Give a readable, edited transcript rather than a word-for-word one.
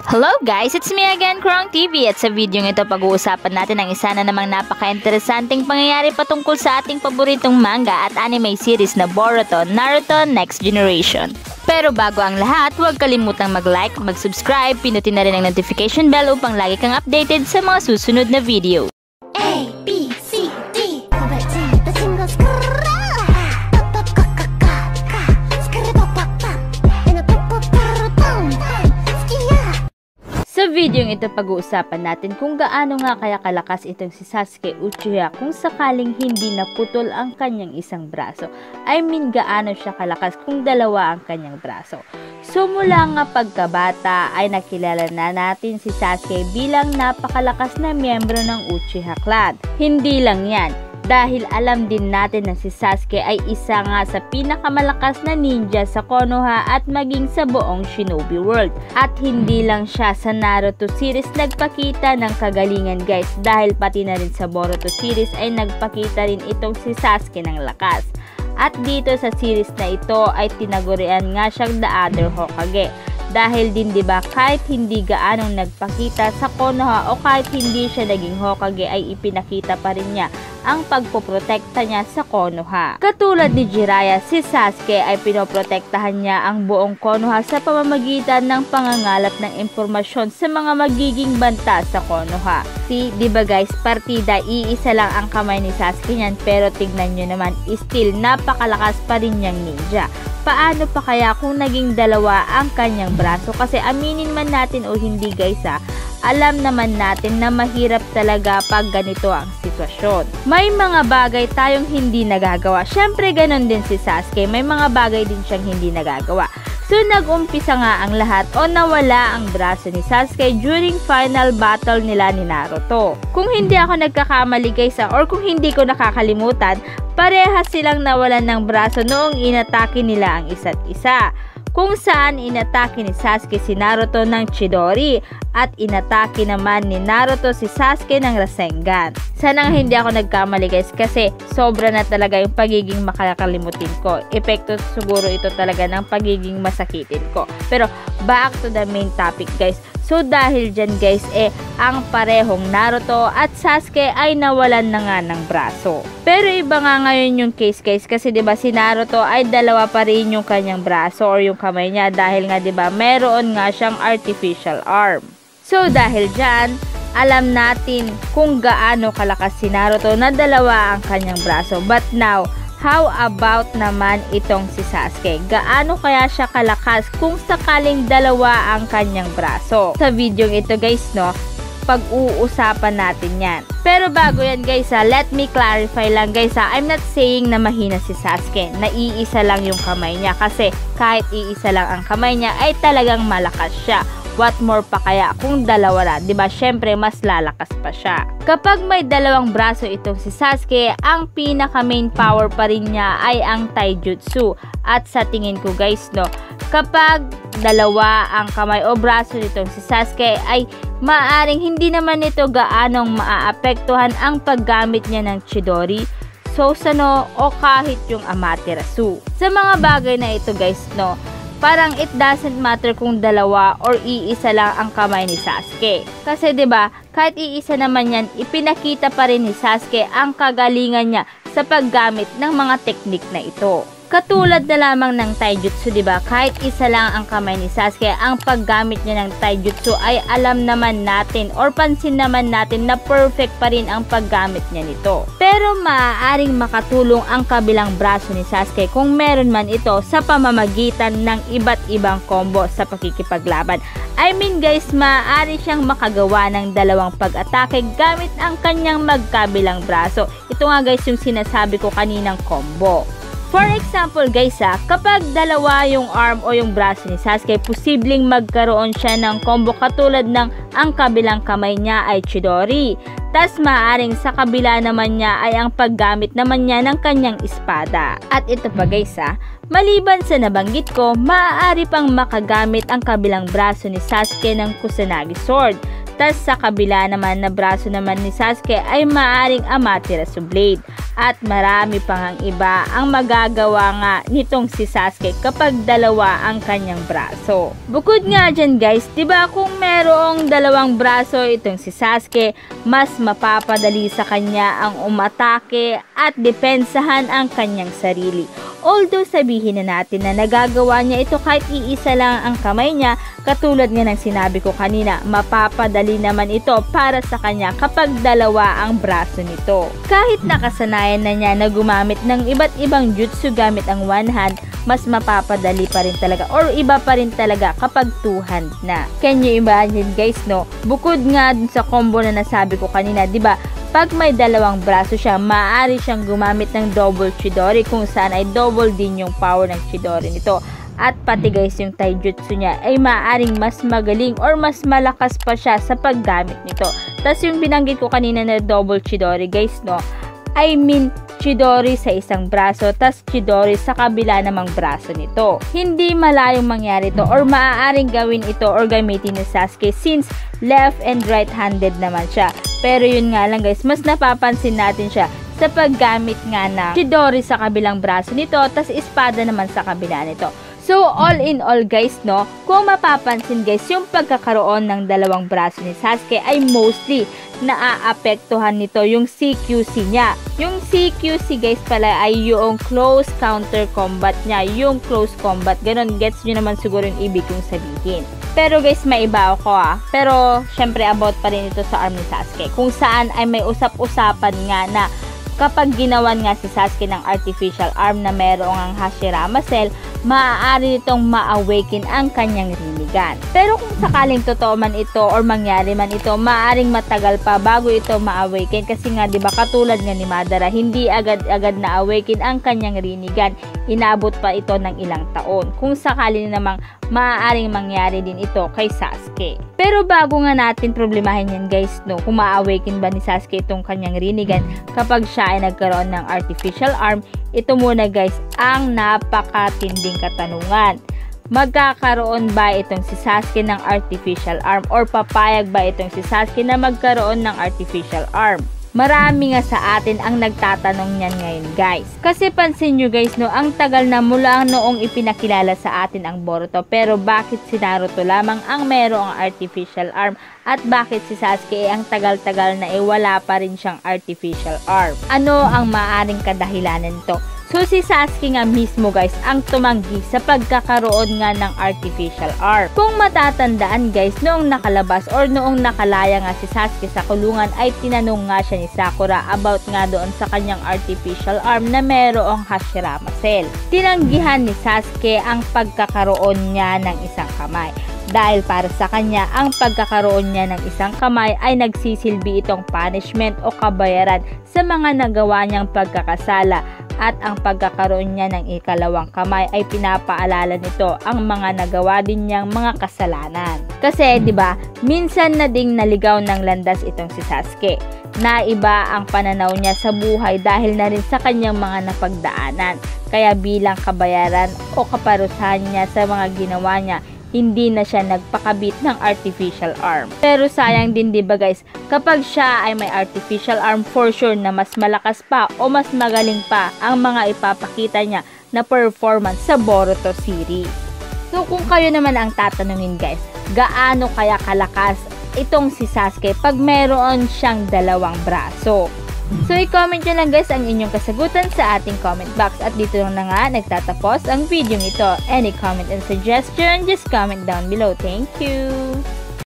Hello guys, it's me again, Kurong TV, at sa video ito pag-uusapan natin ang isa na namang napaka-interesanting pangyayari patungkol sa ating paboritong manga at anime series na Boruto, Naruto Next Generation. Pero bago ang lahat, huwag kalimutang mag-like, mag-subscribe, pinutin na rin ang notification bell upang lagi kang updated sa mga susunod na video. A, B, C, D. Sa video ito pag-uusapan natin kung gaano nga kaya kalakas itong si Sasuke Uchiha kung sakaling hindi naputol ang kanyang isang braso. I mean, gaano siya kalakas kung dalawa ang kanyang braso. So mula nga pagkabata ay nakilala na natin si Sasuke bilang napakalakas na miyembro ng Uchiha Clan. Hindi lang yan, dahil alam din natin na si Sasuke ay isa nga sa pinakamalakas na ninja sa Konoha at maging sa buong Shinobi World. At hindi lang siya sa Naruto series nagpakita ng kagalingan guys, dahil pati na rin sa Boruto series ay nagpakita rin itong si Sasuke ng lakas. At dito sa series na ito ay tinagurian nga siyang The Other Hokage. Dahil din 'di ba, kahit hindi gaanong nagpakita sa Konoha o kahit hindi siya naging Hokage ay ipinakita pa rin niya ang pagpoprotekta niya sa Konoha. Katulad ni Jiraiya, si Sasuke ay pinoprotektahan niya ang buong Konoha sa pamamagitan ng pangangalat ng impormasyon sa mga magiging banta sa Konoha. Si, 'di ba guys, partida iisa lang ang kamay ni Sasuke niyan, pero tignan niyo naman, still napakalakas pa rin niyang ninja. Paano pa kaya kung naging dalawa ang kanyang braso? Kasi aminin man natin o hindi guys alam naman natin na mahirap talaga pag ganito ang sitwasyon. May mga bagay tayong hindi nagagawa. Syempre ganon din si Sasuke, may mga bagay din siyang hindi nagagawa. So nag-umpisa nga ang lahat o nawala ang braso ni Sasuke during final battle nila ni Naruto. Kung hindi ako nagkakamali guys or kung hindi ko nakakalimutan, parehas silang nawalan ng braso noong inatake nila ang isa't isa. Kung saan inatake ni Sasuke si Naruto ng Chidori at inatake naman ni Naruto si Sasuke ng Rasengan. Sana hindi ako nagkamali guys, kasi sobra na talaga yung pagiging makakalimutin ko. Epekto siguro ito talaga ng pagiging masakitin ko. Pero back to the main topic guys. So dahil dyan guys ang parehong Naruto at Sasuke ay nawalan na nga ng braso. Pero iba nga ngayon yung case guys, kasi 'di ba si Naruto ay dalawa pa rin yung kanyang braso or yung kamay niya, dahil nga 'di ba meron nga siyang artificial arm. So dahil dyan, alam natin kung gaano kalakas si Naruto na dalawa ang kanyang braso. But now, how about naman itong si Sasuke? Gaano kaya siya kalakas kung sakaling dalawa ang kanyang braso? Sa video ito guys pag-uusapan natin yan. Pero bago yan guys let me clarify lang guys I'm not saying na mahina si Sasuke, na iisa lang yung kamay niya, kasi kahit iisa lang ang kamay niya ay talagang malakas siya. What more pa kaya kung dalawa na, 'di ba? Syempre mas lalakas pa siya. Kapag may dalawang braso itong si Sasuke, ang pinaka main power pa rin niya ay ang taijutsu. At sa tingin ko guys kapag dalawa ang kamay o braso nitong si Sasuke ay maaring hindi naman ito gaanong maaapektuhan ang paggamit niya ng Chidori, Susanoo o kahit yung Amaterasu. Sa mga bagay na ito guys parang it doesn't matter kung dalawa or iisa lang ang kamay ni Sasuke. Kasi 'di ba, kahit iisa naman yan, ipinakita pa rin ni Sasuke ang kagalingan niya sa paggamit ng mga teknik na ito. Katulad na lamang ng taijutsu, 'di ba? Kahit isa lang ang kamay ni Sasuke, ang paggamit niya ng taijutsu ay alam naman natin or pansin naman natin na perfect pa rin ang paggamit niya nito. Pero maaaring makatulong ang kabilang braso ni Sasuke kung meron man ito sa pamamagitan ng iba't ibang combo sa pakikipaglaban. I mean guys, maaari siyang makagawa ng dalawang pag-atake gamit ang kanyang magkabilang braso. Ito nga guys yung sinasabi ko kaninang combo. For example guys kapag dalawa yung arm o yung braso ni Sasuke, posibleng magkaroon siya ng combo katulad ng ang kabilang kamay niya ay Chidori. Tas maaring sa kabila naman niya ay ang paggamit naman niya ng kanyang espada. At ito pa guys maliban sa nabanggit ko, maaari pang makagamit ang kabilang braso ni Sasuke ng Kusanagi Sword. Tas sa kabila naman na braso naman ni Sasuke ay maaring Amaterasu Blade. At marami pang ang iba ang magagawa nga nitong si Sasuke kapag dalawa ang kanyang braso. Bukod nga dyan guys, diba kung merong dalawang braso itong si Sasuke, mas mapapadali sa kanya ang umatake at depensahan ang kanyang sarili. Although sabihin na natin na nagagawa niya ito kahit iisa lang ang kamay niya, katulad nga ng sinabi ko kanina, mapapadali naman ito para sa kanya kapag dalawa ang braso nito. Kahit nakasanayan na niya na gumamit ng iba't ibang jutsu gamit ang one hand, mas mapapadali pa rin talaga or iba pa rin talaga kapag two hand na. Can you imagine guys, no? Bukod nga dun sa combo na nasabi ko kanina, diba? Pag may dalawang braso siya, maaari siyang gumamit ng double Chidori kung saan ay double din yung power ng Chidori nito. At pati guys yung taijutsu niya ay maaaring mas magaling or mas malakas pa siya sa paggamit nito. Tapos yung binanggit ko kanina na double Chidori guys, no? I mean Chidori sa isang braso, tas Chidori sa kabila namang braso nito. Hindi malayong mangyari ito or maaaring gawin ito or gamitin ni Sasuke since left and right-handed naman siya. Pero yun nga lang guys, mas napapansin natin siya sa paggamit nga ng Chidori sa kabilang braso nito, tas espada naman sa kabila nito. So all in all guys, no, kung mapapansin guys, yung pagkakaroon ng dalawang braso ni Sasuke ay mostly naaapektuhan nito yung CQC niya. Yung CQC guys pala ay yung close counter combat niya, yung close combat. Ganon, gets nyo naman siguro yung ibig kong sabihin. Pero guys, may iba ako Pero syempre about pa rin ito sa arm ni Sasuke, kung saan ay may usap-usapan nga na kapag ginawan nga si Sasuke ng artificial arm na merong ang Hashirama Cell, maaari nitong ma-awaken ang kanyang Rinnegan. Pero kung sakaling totoo man ito or mangyari man ito, maaaring matagal pa bago ito ma-awaken kasi nga 'di ba katulad nga ni Madara, hindi agad-agad na-awaken ang kanyang Rinnegan. Inabot pa ito ng ilang taon. Kung sakali namang maaaring mangyari din ito kay Sasuke. Pero bago nga natin problemahin yan guys, no, kung ma-awaken ba ni Sasuke itong kanyang Rinnegan kapag siya ay nagkaroon ng artificial arm, ito muna guys ang napakatinding katanungan. Magkakaroon ba itong si Sasuke ng artificial arm or papayag ba itong si Sasuke na magkaroon ng artificial arm? Marami nga sa atin ang nagtatanong niyan ngayon guys. Kasi pansin nyo guys, no, ang tagal na mula noong ipinakilala sa atin ang Boruto, pero bakit si Naruto lamang ang merong artificial arm at bakit si Sasuke ang tagal-tagal na wala pa rin siyang artificial arm? Ano ang maaaring kadahilanan nito? So si Sasuke nga mismo guys ang tumanggi sa pagkakaroon nga ng artificial arm. Kung matatandaan guys, noong nakalabas or noong nakalaya nga si Sasuke sa kulungan ay tinanong nga siya ni Sakura about nga doon sa kanyang artificial arm na merong Hashirama Cell. Tinanggihan ni Sasuke ang pagkakaroon niya ng isang kamay. Dahil para sa kanya, ang pagkakaroon niya ng isang kamay ay nagsisilbi itong punishment o kabayaran sa mga nagawa niyang pagkakasala. At ang pagkakaroon niya ng ikalawang kamay ay pinapaalala nito ang mga nagawa din niyang mga kasalanan. Kasi 'di ba, minsan na ding naligaw ng landas itong si Sasuke. Naiba ang pananaw niya sa buhay dahil na rin sa kanyang mga napagdaanan. Kaya bilang kabayaran o kaparusahan niya sa mga ginawa niya, hindi na siya nagpakabit ng artificial arm. Pero sayang din 'di ba guys, kapag siya ay may artificial arm, for sure na mas malakas pa o mas magaling pa ang mga ipapakita niya na performance sa Boruto series. So kung kayo naman ang tatanungin guys, gaano kaya kalakas itong si Sasuke pag meron siyang dalawang braso? So i-comment nyo lang guys ang inyong kasagutan sa ating comment box. At dito lang na nga nagtatapos ang video ito. Any comment and suggestion, just comment down below. Thank you!